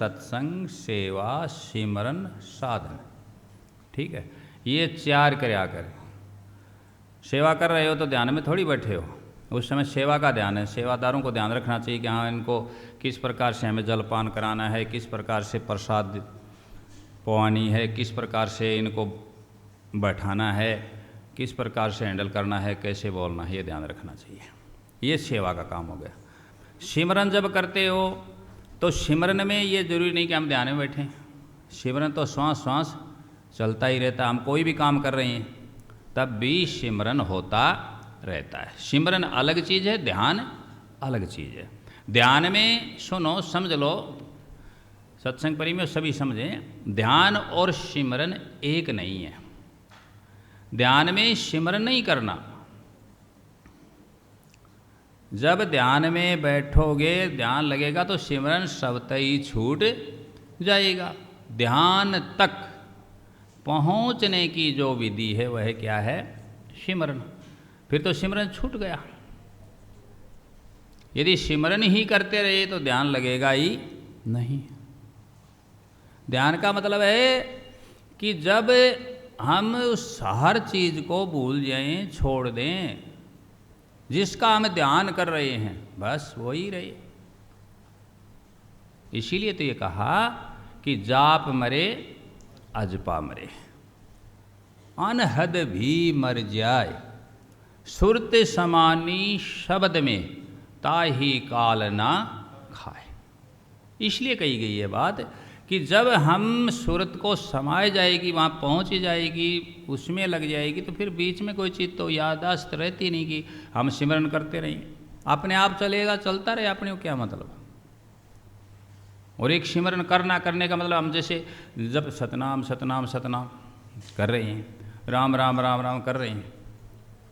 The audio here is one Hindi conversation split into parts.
तत्संग, सेवा, सिमरन, साधन। ठीक है, ये 4 क्रिया करें। सेवा कर रहे हो तो ध्यान में थोड़ी बैठे हो, उस समय सेवा का ध्यान है। सेवादारों को ध्यान रखना चाहिए कि हाँ, इनको किस प्रकार से हमें जलपान कराना है, किस प्रकार से प्रसाद पवानी है, किस प्रकार से इनको बैठाना है, किस प्रकार से हैंडल करना है, कैसे बोलना है, ये ध्यान रखना चाहिए। ये सेवा का काम हो गया। सिमरन जब करते हो तो सिमरन में ये जरूरी नहीं कि हम ध्यान में बैठें। सिमरन तो श्वास श्वास चलता ही रहता। हम कोई भी काम कर रहे हैं तब भी सिमरन होता रहता है। सिमरन अलग चीज़ है, ध्यान अलग चीज़ है। ध्यान में सुनो, समझ लो, सत्संग परी में सभी समझें, ध्यान और सिमरन एक नहीं है। ध्यान में सिमरन नहीं करना। जब ध्यान में बैठोगे, ध्यान लगेगा तो सिमरन स्वतः ही छूट जाएगा। ध्यान तक पहुंचने की जो विधि है वह क्या है? सिमरन। फिर तो सिमरन छूट गया। यदि सिमरन ही करते रहे तो ध्यान लगेगा ही नहीं। ध्यान का मतलब है कि जब हम उस हर चीज़ को भूल जाएं, छोड़ दें, जिसका हम ध्यान कर रहे हैं बस वही रहे। इसीलिए तो ये कहा कि जाप मरे अजपा मरे, अनहद भी मर जाए, सुरत समानी शब्द में ताही काल ना खाए। इसलिए कही गई है बात कि जब हम सूरत को समाए जाएगी, वहाँ पहुँच जाएगी, उसमें लग जाएगी, तो फिर बीच में कोई चीज़ तो याददाश्त रहती नहीं कि हम सिमरन करते रहें। अपने आप चलेगा, चलता रहे, अपने को क्या मतलब। और एक सिमरन करना, करने का मतलब हम जैसे जब सतनाम सतनाम सतनाम कर रहे हैं, राम राम राम राम कर रहे हैं,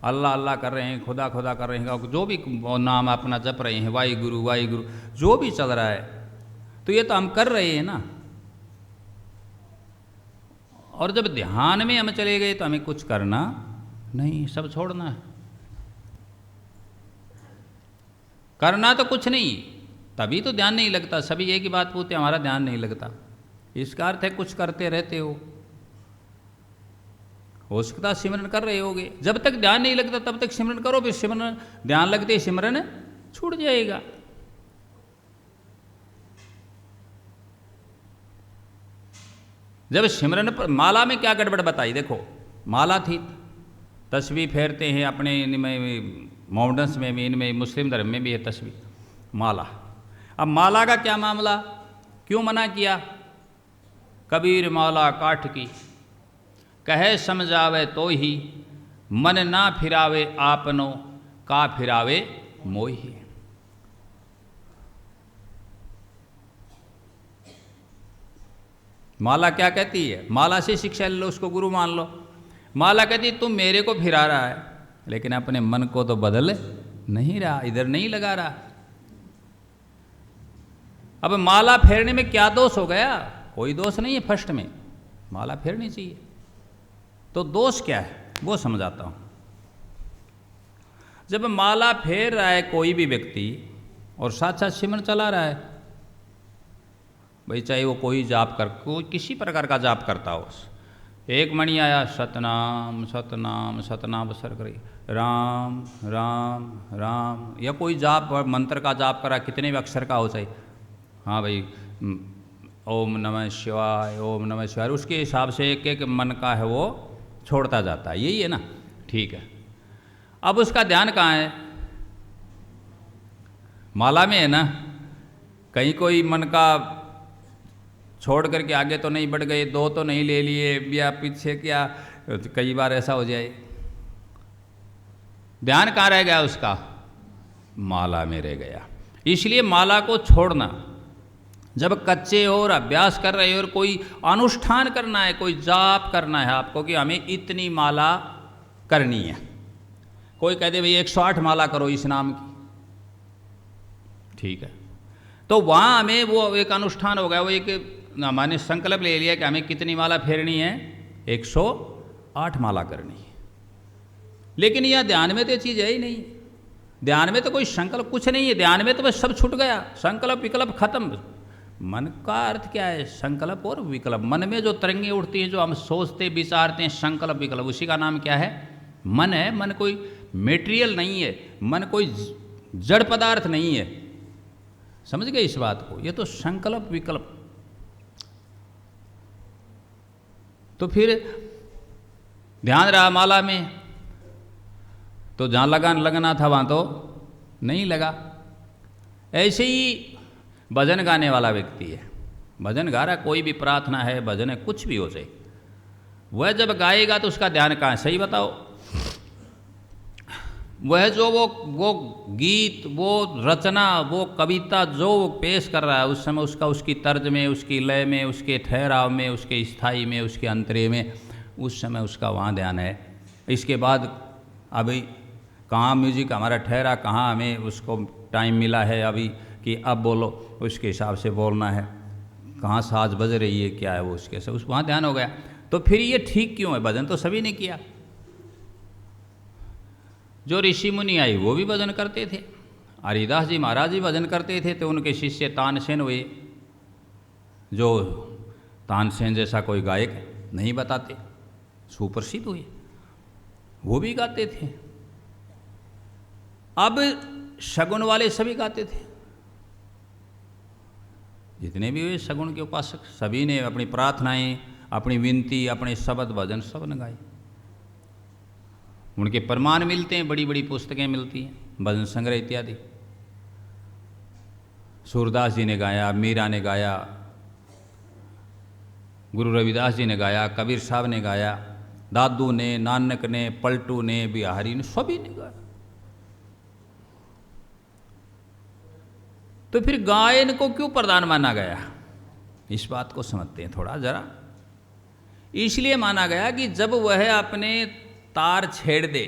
अल्लाह अल्लाह कर रहे हैं, खुदा खुदा कर रहे हैं, जो भी नाम अपना जप रहे हैं, वाहिगुरु जो भी चल रहा है, तो ये तो हम कर रहे हैं ना। और जब ध्यान में हम चले गए तो हमें कुछ करना नहीं, सब छोड़ना है। करना तो कुछ नहीं, तभी तो ध्यान नहीं लगता। सभी एक ही बात पूछते, हमारा ध्यान नहीं लगता। इसका अर्थ है कुछ करते रहते हो सकता सिमरन कर रहे होगे। जब तक ध्यान नहीं लगता तब तक सिमरन करो, फिर सिमरन ध्यान लगते ही सिमरन छूट जाएगा। जब सिमरन पर माला में क्या गड़बड़ बताई, देखो माला थी, तस्वीर फेरते हैं अपने इनमें, मॉडर्न्स में भी, इनमें मुस्लिम धर्म में भी है तस्वीर, माला। अब माला का क्या मामला, क्यों मना किया? कबीर माला काठ की, कहे समझावे तो ही, मन ना फिरावे आपनो, का फिरावे मोही। माला क्या कहती है? माला से शिक्षा ले लो, उसको गुरु मान लो। माला कहती है तुम मेरे को फिरा रहा है, लेकिन अपने मन को तो बदल नहीं रहा, इधर नहीं लगा रहा। अब माला फेरने में क्या दोष हो गया? कोई दोष नहीं है, फर्स्ट में माला फेरनी चाहिए। तो दोष क्या है वो समझाता हूं। जब माला फेर रहा है कोई भी व्यक्ति और साथ साथ सिमरन चला रहा है, भाई चाहे वो कोई जाप कर, कोई किसी प्रकार का जाप करता हो, एक मणि आया, सतनाम सतनाम सतनाम बसर करे, राम राम राम, या कोई जाप मंत्र का जाप करा, कितने भी अक्षर का हो चाहे, हाँ भाई ओम नमः शिवाय ओम नमः शिवाय, उसके हिसाब से एक एक मन का है वो छोड़ता जाता है। यही है ना, ठीक है। अब उसका ध्यान कहाँ है? माला में है ना। कहीं कोई मन का छोड़ करके आगे तो नहीं बढ़ गए, दो तो नहीं ले लिए, या पीछे क्या, कई बार ऐसा हो जाए। ध्यान कहाँ रह गया उसका? माला में रह गया। इसलिए माला को छोड़ना, जब कच्चे हो और अभ्यास कर रहे हो और कोई अनुष्ठान करना है, कोई जाप करना है आपको कि हमें इतनी माला करनी है, कोई कह दे भाई 108 माला करो इस नाम की, ठीक है, तो वहाँ हमें वो एक अनुष्ठान हो गया, वो एक हमारे संकल्प ले लिया कि हमें कितनी माला फेरनी है, 108 माला करनी है। लेकिन यह ध्यान में तो चीज़ है ही नहीं। ध्यान में तो कोई संकल्प कुछ नहीं है, ध्यान में तो बस सब छूट गया, संकल्प विकल्प खत्म, मन का अर्थ क्या है? संकल्प और विकल्प। मन में जो तरंगें उठती हैं, जो हम सोचते विचारते हैं, संकल्प विकल्प, उसी का नाम क्या है? मन है। मन कोई मेटेरियल नहीं है, मन कोई जड़ पदार्थ नहीं है। समझ गए इस बात को? ये तो संकल्प विकल्प। तो फिर ध्यान रहा माला में, तो जहाँ लगना था वहाँ तो नहीं लगा। ऐसे ही भजन गाने वाला व्यक्ति है, भजन गा रहा, कोई भी प्रार्थना है, भजन है, कुछ भी हो जाए, वह जब गाएगा तो उसका ध्यान कहाँ है? सही बताओ। वह जो वो गीत, वो रचना, वो कविता जो वो पेश कर रहा है, उस समय उसकी तर्ज में, उसकी लय में, उसके ठहराव में, उसके स्थाई में, उसके अंतरे में, उस समय उसका वहाँ ध्यान है। इसके बाद अभी कहाँ म्यूजिक हमारा ठहरा, कहाँ हमें उसको टाइम मिला है अभी कि अब बोलो, उसके हिसाब से बोलना है, कहाँ साज बज रही है, क्या है वो, उसके से उस वहाँ ध्यान हो गया। तो फिर ये ठीक क्यों है? भजन तो सभी ने किया। जो ऋषि मुनि आई वो भी भजन करते थे। हरिदास जी महाराज जी भजन करते थे, तो उनके शिष्य तानसेन हुए, जो तानसेन जैसा कोई गायक नहीं बताते, सुप्रसिद्ध हुए, वो भी गाते थे। अब शगुन वाले सभी गाते थे, जितने भी हुए शगुन के उपासक, सभी ने अपनी प्रार्थनाएं, अपनी विनती, अपने शब्द भजन सब ने गाए। उनके प्रमाण मिलते हैं, बड़ी बड़ी पुस्तकें मिलती हैं, भजन संग्रह इत्यादि। सूरदास जी ने गाया, मीरा ने गाया, गुरु रविदास जी ने गाया, कबीर साहब ने गाया, दादू ने, नानक ने, पलटू ने, बिहारी ने, सभी ने गाया। तो फिर गायन को क्यों प्रधान माना गया? इस बात को समझते हैं थोड़ा जरा। इसलिए माना गया कि जब वह अपने तार छेड़ दे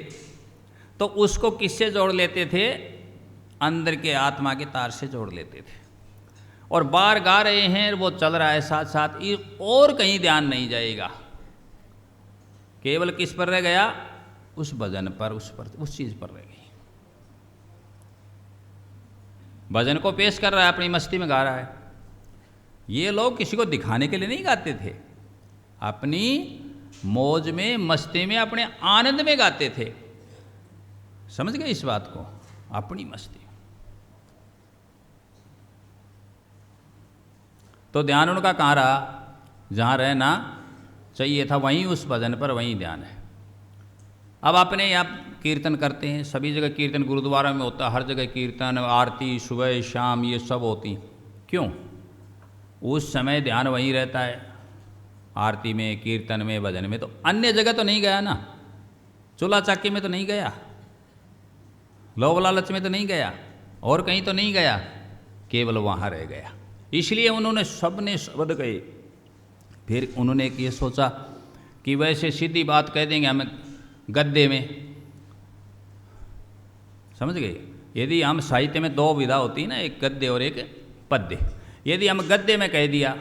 तो उसको किससे जोड़ लेते थे? अंदर के आत्मा के तार से जोड़ लेते थे। और बार गा रहे हैं, वो चल रहा है साथ साथ, और कहीं ध्यान नहीं जाएगा, केवल किस पर रह गया? उस भजन पर, उस चीज पर रह गई। भजन को पेश कर रहा है, अपनी मस्ती में गा रहा है। ये लोग किसी को दिखाने के लिए नहीं गाते थे, अपनी मौज में, मस्ती में, अपने आनंद में गाते थे। समझ गए इस बात को? अपनी मस्ती। तो ध्यान उनका कहाँ रहा? जहाँ रहना चाहिए था वहीं, उस भजन पर वहीं ध्यान है। अब अपने यहाँ कीर्तन करते हैं, सभी जगह कीर्तन, गुरुद्वारा में होता है, हर जगह कीर्तन, आरती सुबह शाम ये सब होती। क्यों? उस समय ध्यान वहीं रहता है, आरती में, कीर्तन में, भजन में। तो अन्य जगह तो नहीं गया ना, चूल्हा चाकी में तो नहीं गया, लोभ लालच में तो नहीं गया, और कहीं तो नहीं गया, केवल वहाँ रह गया। इसलिए उन्होंने सबने शब्द कहे। फिर उन्होंने ये सोचा कि वैसे सीधी बात कह देंगे हमें गद्य में। समझ गए? यदि हम साहित्य में दो विधा होती है ना, एक गद्य और एक पद्य। यदि हम गद्य में कह दिया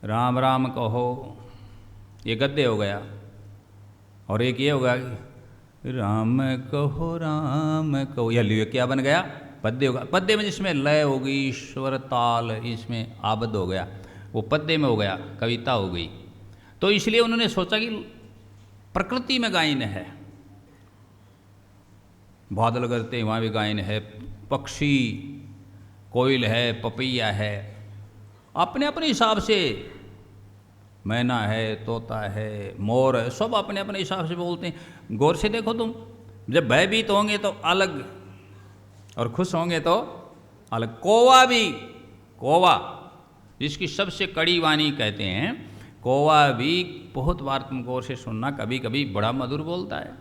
राम राम कहो, ये गद्य हो गया, और एक ये होगा राम कहो, यह लियो क्या बन गया? पद्य होगा। पद्य में जिसमें लय होगी, स्वर ताल इसमें आबद्ध हो गया, वो पद्य में हो गया, कविता हो गई। तो इसलिए उन्होंने सोचा कि प्रकृति में गायन है, बादल गरजते वहाँ भी गायन है, पक्षी कोयल है, पपैया है, अपने अपने हिसाब से, मैना है, तोता है, मोर है, सब अपने अपने हिसाब से बोलते हैं। गौर से देखो तुम, जब भयभीत होंगे तो अलग, और खुश होंगे तो अलग। कौवा भी, कौवा जिसकी सबसे कड़ी वाणी कहते हैं, कौवा भी बहुत बार तुम गौर से सुनना, कभी कभी बड़ा मधुर बोलता है।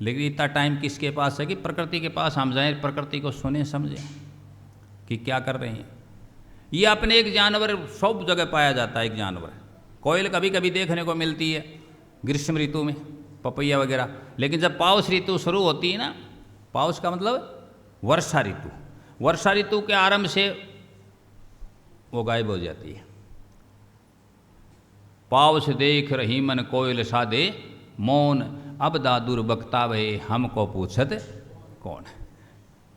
लेकिन इतना टाइम किसके पास है कि प्रकृति के पास हम जाएं, प्रकृति को सुने समझें कि क्या कर रहे हैं। ये अपने एक जानवर सब जगह पाया जाता है, एक जानवर कोयल कभी कभी देखने को मिलती है ग्रीष्म ऋतु में, पपैया वगैरह। लेकिन जब पावस ऋतु शुरू होती है ना, पावस का मतलब वर्षा ऋतु, वर्षा ऋतु के आरंभ से वो गायब हो जाती है। पावस देख रही मन कोयल सादे मौन, अब दादुर बख्तावे हमको पूछत कौन।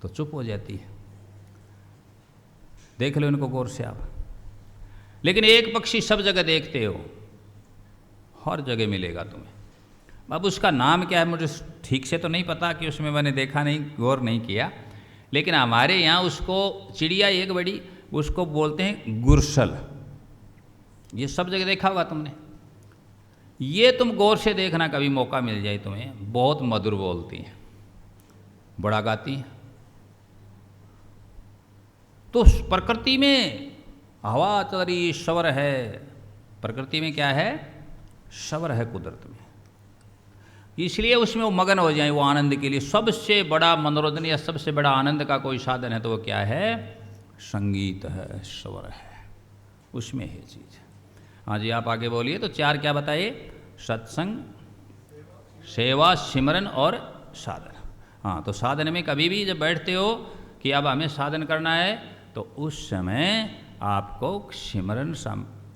तो चुप हो जाती है। देख लो इनको गौर से आप। लेकिन एक पक्षी सब जगह देखते हो, हर जगह मिलेगा तुम्हें। अब उसका नाम क्या है मुझे ठीक से तो नहीं पता, कि उसमें मैंने देखा नहीं, गौर नहीं किया, लेकिन हमारे यहाँ उसको चिड़िया एक बड़ी, उसको बोलते हैं गुरसल। ये सब जगह देखा होगा तुमने। ये तुम गौर से देखना, कभी मौका मिल जाए तुम्हें, बहुत मधुर बोलती हैं, बड़ा गाती हैं। तो प्रकृति में हवा चल रही, शवर है, प्रकृति में क्या है, शवर है कुदरत में, इसलिए उसमें वो मगन हो जाए, वो आनंद के लिए। सबसे बड़ा मनोरंजन या सबसे बड़ा आनंद का कोई साधन है तो वो क्या है, संगीत है, स्वर है, उसमें है चीज़। हाँ जी, आप आगे बोलिए। तो चार क्या बताइए, सत्संग, सेवा, सिमरन और साधन। हाँ, तो साधन में कभी भी जब बैठते हो कि अब हमें साधन करना है, तो उस समय आपको सिमरन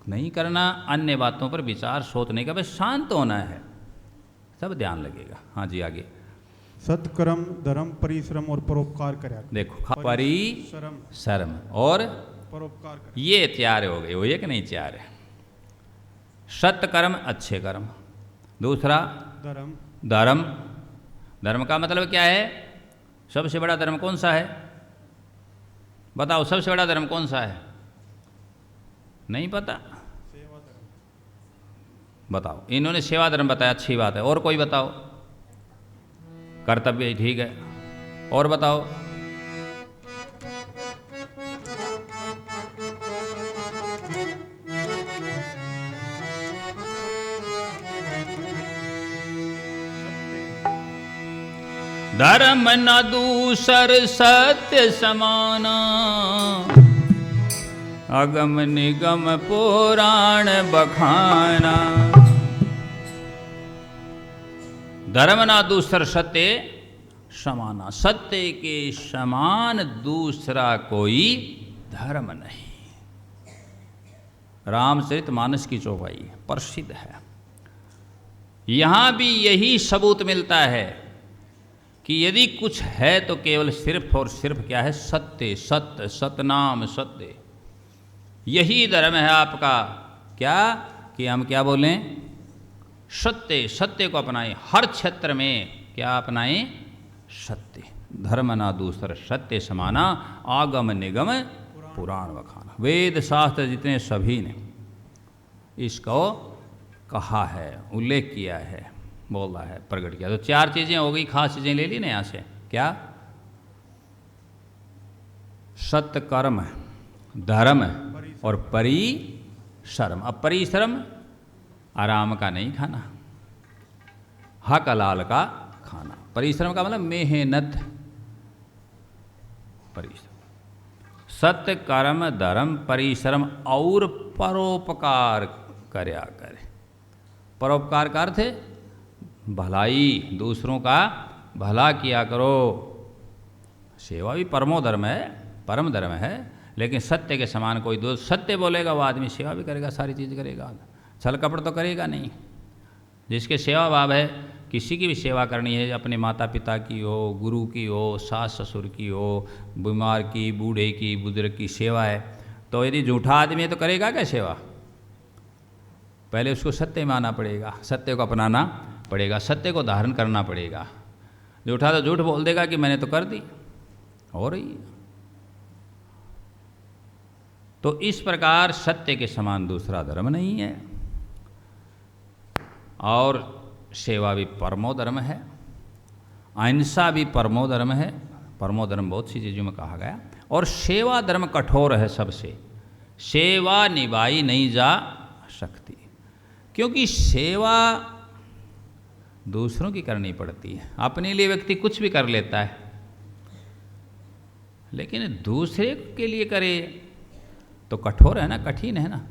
नहीं करना, अन्य बातों पर विचार सोचने का, बस शांत होना है, सब ध्यान लगेगा। हाँ जी, आगे। सत्कर्म, धर्म, परिश्रम और परोपकार करें। देखो, परिश्रम और परोपकार करें, ये चार हो गए, वो एक नहीं चार है। सत्कर्म, अच्छे कर्म। दूसरा धर्म, धर्म। धर्म का मतलब क्या है, सबसे बड़ा धर्म कौन सा है, बताओ, सबसे बड़ा धर्म कौन सा है, नहीं पता, सेवा धर्म। बताओ। इन्होंने सेवा धर्म बताया, अच्छी बात है। और कोई बताओ, कर्तव्य, ठीक है, और बताओ। धर्म न दूसर सत्य समाना, अगम निगम पुराण बखाना। धर्म ना दूसर सत्य समाना, सत्य के समान दूसरा कोई धर्म नहीं। रामचरितमानस की चौपाई प्रसिद्ध है। यहां भी यही सबूत मिलता है कि यदि कुछ है तो केवल सिर्फ और सिर्फ क्या है, सत्य, सत्य, सतनाम सत्य, यही धर्म है आपका। क्या कि हम क्या बोलें, सत्य, सत्य को अपनाएं, हर क्षेत्र में क्या अपनाएं, सत्य। धर्म ना दूसर सत्य समाना, आगम निगम पुराण बखाना। वेद शास्त्र जितने सभी ने इसको कहा है, उल्लेख किया है, बोला है, प्रकट किया। तो चार चीज़ें हो गई, खास चीज़ें ले ली ना यहाँ से। क्या, सत्य, कर्म, धर्म और परिश्रम। अब परिश्रम आराम का नहीं खाना, हक हलाल का खाना। परिश्रम का मतलब मेहनत, परिश्रम। सत्य, कर्म, धर्म, परिश्रम और परोपकार करया करे। परोपकार का अर्थ है भलाई, दूसरों का भला किया करो। सेवा भी परमो धर्म है, परम धर्म है, लेकिन सत्य के समान कोई दो सत्य बोलेगा वो आदमी सेवा भी करेगा, सारी चीज़ करेगा, छल कपट तो करेगा नहीं। जिसके सेवा भाव है, किसी की भी सेवा करनी है, अपने माता पिता की हो, गुरु की हो, सास ससुर की हो, बीमार की, बूढ़े की, बुजुर्ग की सेवा है, तो यदि झूठा आदमी है तो करेगा क्या सेवा? पहले उसको सत्य मानना पड़ेगा, सत्य को अपनाना पड़ेगा, सत्य को धारण करना पड़ेगा। झूठा तो झूठ बोल देगा कि मैंने तो कर दी, हो रही है। तो इस प्रकार सत्य के समान दूसरा धर्म नहीं है। और सेवा भी परमो धर्म है, अहिंसा भी परमो धर्म है। परमो धर्म बहुत सी चीज़ों में कहा गया। और सेवा धर्म कठोर है सबसे, सेवा निभाई नहीं जा सकती, क्योंकि सेवा दूसरों की करनी पड़ती है। अपने लिए व्यक्ति कुछ भी कर लेता है, लेकिन दूसरे के लिए करे तो कठोर है ना, कठिन है ना।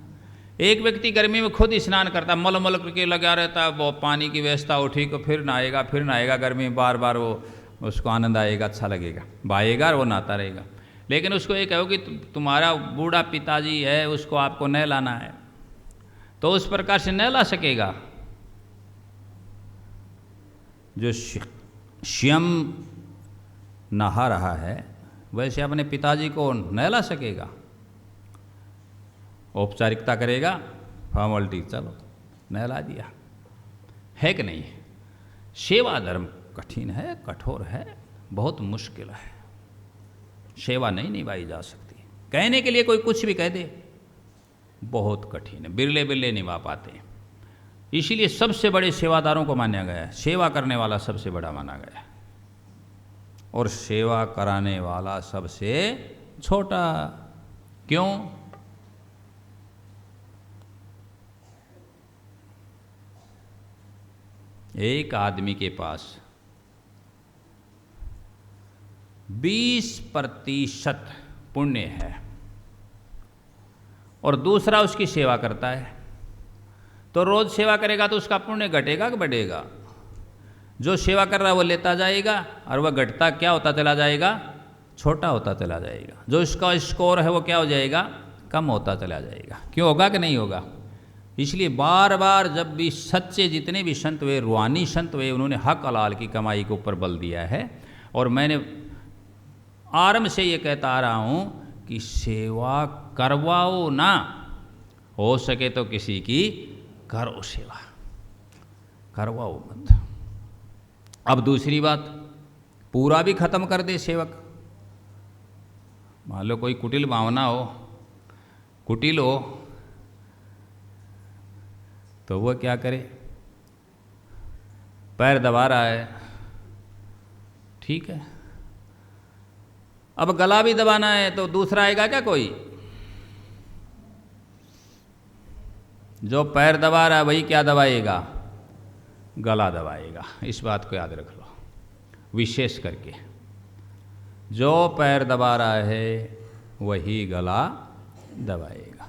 एक व्यक्ति गर्मी में खुद स्नान करता, मल मल करके लगा रहता है, वो पानी की व्यवस्था उठी को फिर नहाएगा, फिर नहाएगा, गर्मी में बार बार वो उसको आनंद आएगा, अच्छा लगेगा, बहाएगा और वो नहाता रहेगा। लेकिन उसको ये कहो कि तुम्हारा बूढ़ा पिताजी है, उसको आपको नहलाना है, तो उस प्रकार से नहला सकेगा। जो स्वयं नहा रहा है वैसे अपने पिताजी को नहला सकेगा? औपचारिकता करेगा, फॉर्मेलिटी, चलो नहला दिया, है कि नहीं? सेवा धर्म कठिन है, कठोर है, बहुत मुश्किल है। सेवा नहीं निभाई जा सकती। कहने के लिए कोई कुछ भी कह दे, बहुत कठिन है, बिरले बिरले निभा पाते हैं। इसीलिए सबसे बड़े सेवादारों को माना गया है, सेवा करने वाला सबसे बड़ा माना गया है, और सेवा कराने वाला सबसे छोटा। क्यों? एक आदमी के पास 20% पुण्य है और दूसरा उसकी सेवा करता है, तो रोज सेवा करेगा तो उसका पुण्य घटेगा कि बढ़ेगा? जो सेवा कर रहा है वो लेता जाएगा और वह घटता क्या होता चला जाएगा? छोटा होता चला जाएगा। जो इसका स्कोर है वो क्या हो जाएगा? कम होता चला जाएगा। क्यों? होगा कि नहीं होगा? इसलिए बार बार जब भी सच्चे जितने भी संत हुए, रूहानी संत हुए, उन्होंने हक हलाल की कमाई के ऊपर बल दिया है। और मैंने आरंभ से ये कहता आ रहा हूँ कि सेवा करवाओ ना, हो सके तो किसी की करो सेवा, करवाओ मत। अब दूसरी बात, पूरा भी खत्म कर दे सेवक। मान लो कोई कुटिल भावना हो, कुटिल हो, तो वह क्या करे? पैर दबा रहा है, ठीक है, अब गला भी दबाना है तो दूसरा आएगा क्या कोई? जो पैर दबा रहा है वही क्या दबाएगा? गला दबाएगा। इस बात को याद रख लो, विशेष करके जो पैर दबा रहा है वही गला दबाएगा।